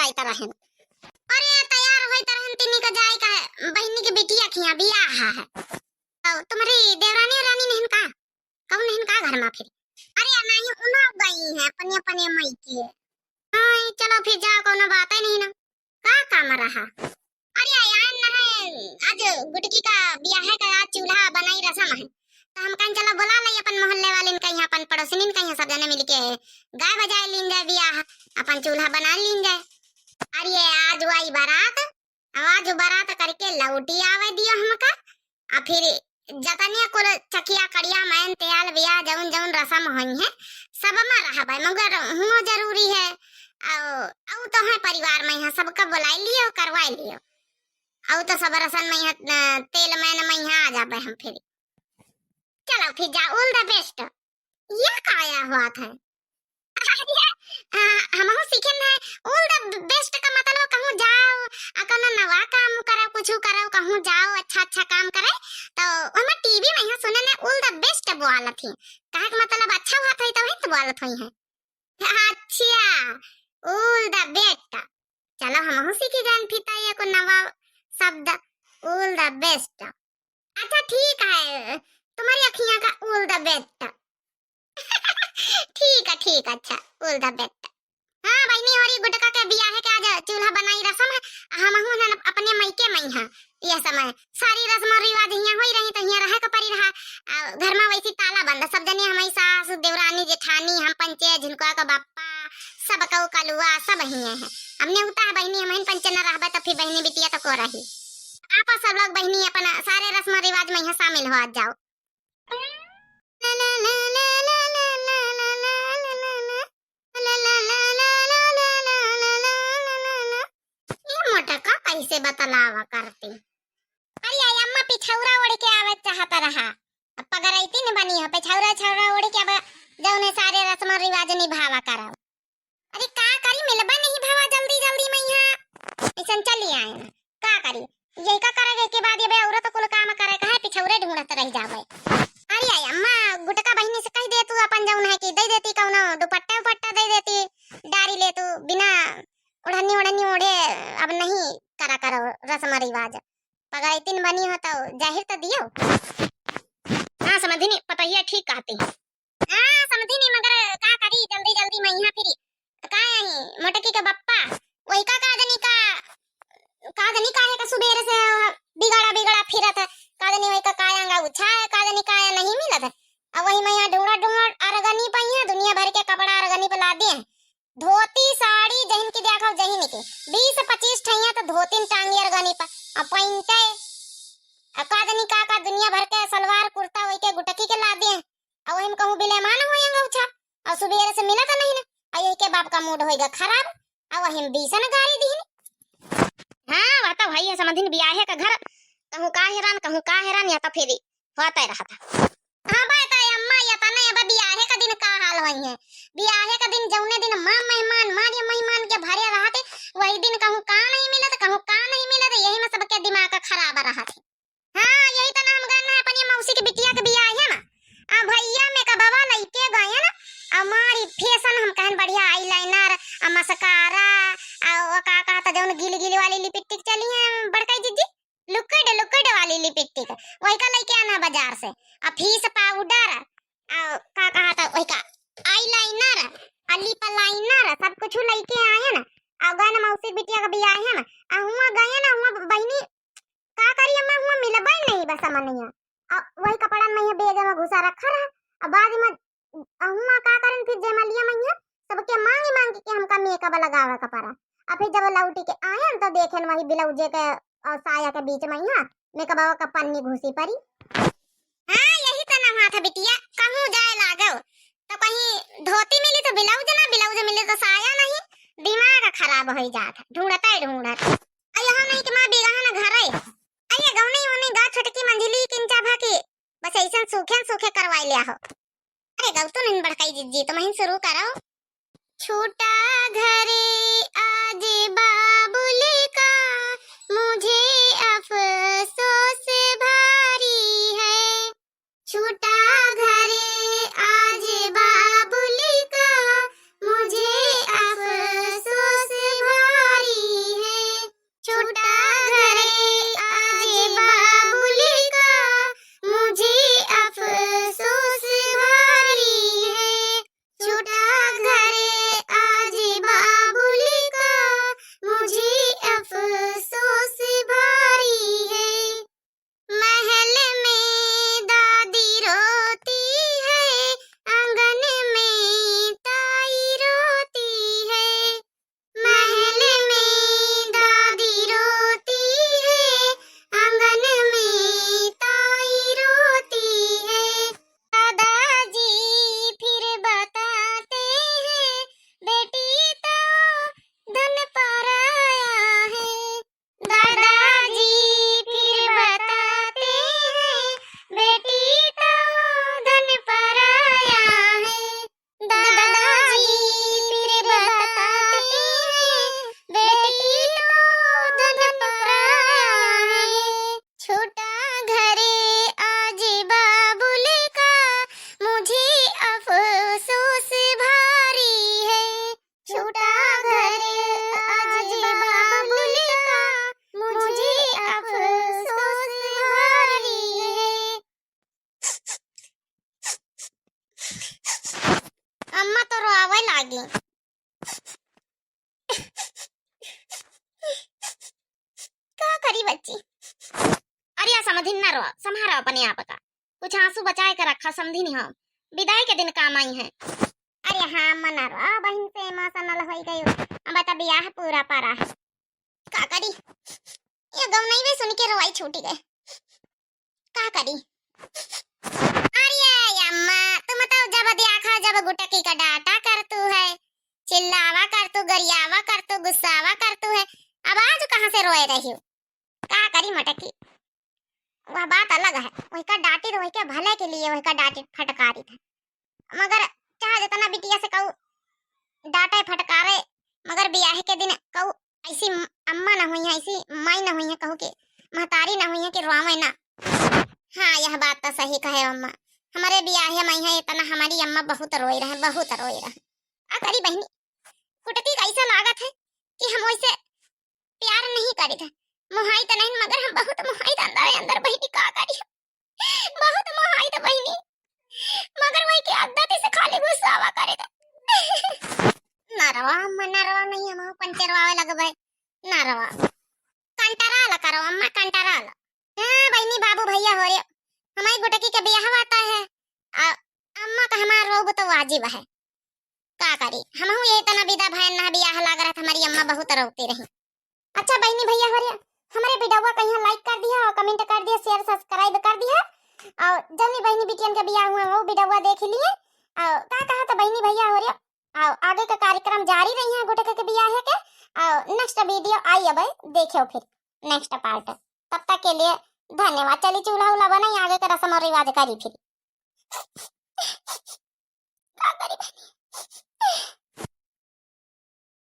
जाई तरहन। अरे तैयार होई तरहन तिनी का जाई का बहनी के बिटिया खिया बियाह है। तो तुम्हारी देवरानी रानी नहीं का कौन नहीं का घर में फिर? अरे नहीं उन्हों गई है अपने अपने मई के। हां चलो फिर जा कोनो बात ही नहीं ना का काम रहा। अरे यार ना है आज गुटकी का बियाह है का आज चूल्हा बनाई रसम है तो हम कहीं चलो बुला ले अपन मोहल्ले वाले कहीं अपन पड़ोसिन कहीं सब जने मिलके गाय बजाए लीन जाए बियाह अपन चूल्हा बना लीन जाए। अरे आज आई बारात आज बारात करके लौटी आवे दियो हमका आ फिर जतनिया कुल चकिया कड़िया मैन तेल बियाह जौन जौन रसम होई है सब में रहबे मगर हुओ जरूरी है औ तो है परिवार में है सबका बुलाई लियो करवाई लियो औ तो सब रसम में तेल मैन में आ जाबे हम फिर। चलो फिर जा ऑल द बेस्ट। ये काया हुआ था हम सीखे ना ऑल द बेस्ट का मतलब कहूं जाओ अकन नवा काम करो कुछ करो कहूं जाओ अच्छा अच्छा काम करे तो हम टीवी में यहां सुने ने ऑल द बेस्ट बोला थी कहा का मतलब अच्छा हुआ था तो ही तो बोलत हुई है। अच्छा ऑल द बेस्ट चलो हम सीख जान फिर ये को नवा शब्द ऑल द बेस्ट। अच्छा ठीक है तुम्हारी अखियां का ऑल द बेस्ट। ठीक अच्छा ऑल द बेस्ट। हां बहनी और गुटका के बियाह है के आज चूल्हा बनाई रसम है हम हूं अपने मायके में है ये समय सारी रस्म और रिवाज हियां होई रही तो हियां रहे के परी रहा घर में वैसी ताला बंद सब जने हमारी सास देवरानी जेठानी हम पंचे झुनका का बाप्पा सब कौ कलुआ सब हियां है हमने उता है बहनी हम पंचे न रहबे तो फिर बहनी बिटिया तो को रही आप सब लोग बहनी अपन सारे रस्म रिवाज में यहां शामिल हो जाओ। कैसे बतलावा करती अरे अम्मा पिछौरा ओढ़ के आवे चाहता रहा अब पगरैती न बनी हो पिछौरा छौरा ओढ़ के अब जौने सारे रस्म रिवाज निभावा करो। अरे का करी मिलबा नहीं भावा जल्दी जल्दी में यहां ऐसन चली आए ना का करी यही का करे के बाद ये औरत कुल काम करे कहे पिछौरे ढूंढत रह जावे। अरे अम्मा गुटका बहनी से कह दे तू अपन जौन है कि दे देती कौनो दुपट्टा उपट्टा दे देती डारी ले तू बिना ओढ़नी ओढ़े अब नहीं करा करो रस्म रिवाज पगैतिन बनी हो तो जाहिर तो दियो। हां समझनी पतैया ठीक कहती हां समझनी मगर का करी जल्दी जल्दी में यहां फिर का यही मोटकी का बप्पा वही का कादनी का है का सुबेर से बिगड़ा फिरत कादनी वही का कायांगा उछा कादनी का नहीं मिलत अब वही मैं ढूंढा अरगनी पहिया दुनिया भर के कपड़ा अरगनी पे ला दिए धोती साड़ी जहिन की देखो जहिन की 20-25 ठैया तो धोती टांगी अरगनी पर अब पहनते अकादनी का दुनिया भर के सलवार कुर्ता वही के गुटकी के ला दिए अब वही में कहूं बिलेमान होएगा उछा और सुबेरे से मिला तो नहीं ना यही के बाप का मूड होएगा खराब अब वही बीसन गाड़ी दी। हां वह तो भाई है समझिन बियाह का घर कहूं का हैरान या तो फिर होता रहा था। हां बात है अम्मा या तो नहीं अब बियाह का दिन का हाल होई है बियाह का दिन जौने दिन मां मेहमान के भरे रहते वही दिन कहूं का नहीं मिलत यही में सबके दिमाग खराब रहा थे। हां यही तो नाम गाना अपनी मौसी के बिटिया के बियाह है ना आ भैया में का बाबा लइके गए ना हमारी फैशन हम कहन बढ़िया आईलाइनर आ मस्कारा आ का तो जौन गिली वाली लिपस्टिक चली है बड़का जीजी लुकड़ वाली लिपस्टिक वही का लेके आना बाजार से आ फीस पाउडर आ का कहा था वही का आईलाइनर आ लिप लाइनर सब कुछ लेके आए ना आ गाना मौसी बिटिया का बियाह है ना आ हुआ गए ना हुआ बहनी का करी अम्मा हुआ मिलबा नहीं बस हमनिया आ वही कपड़ा में बैग में घुसा रखा रहा अब बाद में हुआ का करन फिर जमलिया में सबके मांगी के हमका मेकअप लगावे का पड़ा अब फिर जब लौटी के आए तो देखेन वही ब्लाउज के और साया के बीच में यहां मेकअप का पन्नी घुसी पड़ी। हां यही तो ना हुआ था बिटिया कहूं जाए लागो तो कहीं धोती मिली तो ब्लाउज मिली तो साया नहीं दिमाग खराब हो जाता ढूंढता यहाँ नहीं कि मां बेगाह ना घर है अये गौनी होने गा छोटकी मंजिली किंचा भाकी बस ऐसा सूखे करवाई लिया हो। अरे गौ तो नहीं बड़काई जिज्जी तो मैं शुरू करो छोटा घरे आज बाबुल का मुझे अफसोस भारी है छोटा घरे आज बाबुल का मुझे अफसोस भारी दिन न रो, संभारो अपने आप का, कुछ आंसू बचाए के रखा, समझी नहीं हम विदाई के दिन काम आई है। अरे हाँ अम्मा न रो, बहन से इमोशनल हो गई। अब बता बियाह पूरा पारा है, का करी, ये गम नहीं वे सुन के रोई छूटी गए, का करी। अरे अम्मा तुम तो जब देखा जब गुटकी का डाटा कर तू है, चिल्लावा कर तू, गरियावा कर तू, गुस्सावा कर तू है, अब आज कहाँ से रोए रही हो, का करी मटकी। वह बात अलग है, वही का डांटी तो वही के भले के लिए वही का डांटी फटकारी था, मगर चाहे जितना बिटिया से कहूँ डांटे फटकारे, मगर ब्याह के दिन कहूँ ऐसी अम्मा ना हुई है, ऐसी माई ना हुई है, कहूँ कि महतारी ना हुई है कि रोवे ना। हाँ यह बात तो सही कहे अम्मा, हमारे ब्याह में है इतना हमारी अम्मा बहुत रोई रहे, बहुत रोई रहे। आ करी बहनी कुटकी कैसा लागत है कि हम वैसे प्यार नहीं करी था, मुहाई तो नहीं मगर हम बहुत मुहाई अंदर अंदर बहनी, का करी बहुत मुहाई तो बहनी, मगर वही की आदत से खाली गुस्सावा करे था। नरवा अम्मा नरवा नहीं, हम पंचरवावे लगबे नरवा, कंटरा ला करो अम्मा, कंटरा ला। हाँ बहनी बाबू भैया हो रे, हमारी गुटकी के ब्याह आता है, अम्मा का हमारा रोब तो वाजिब है, का करी हम ये तना विदा भयन ना ब्याह लग रहा था, हमारी अम्मा बहुत रोती रही। अच्छा बहनी भैया हो रे, हमारे वीडियो को यहाँ लाइक कर दिया और कमेंट कर दिया, शेयर सब्सक्राइब कर दिया, और जल्दी बहनी बिटियन का ब्याह हुआ वो वीडियो देख लिए, और कहा तो बहनी भैया हो रे, और आगे का कार्यक्रम जारी रही है गुटके के ब्याह के, और नेक्स्ट वीडियो आई अब देखियो फिर नेक्स्ट पार्ट, तब तक के लिए धन्यवाद। चली चूल्हा उल्हा बनाई, आगे का रस्म और रिवाज करी फिर।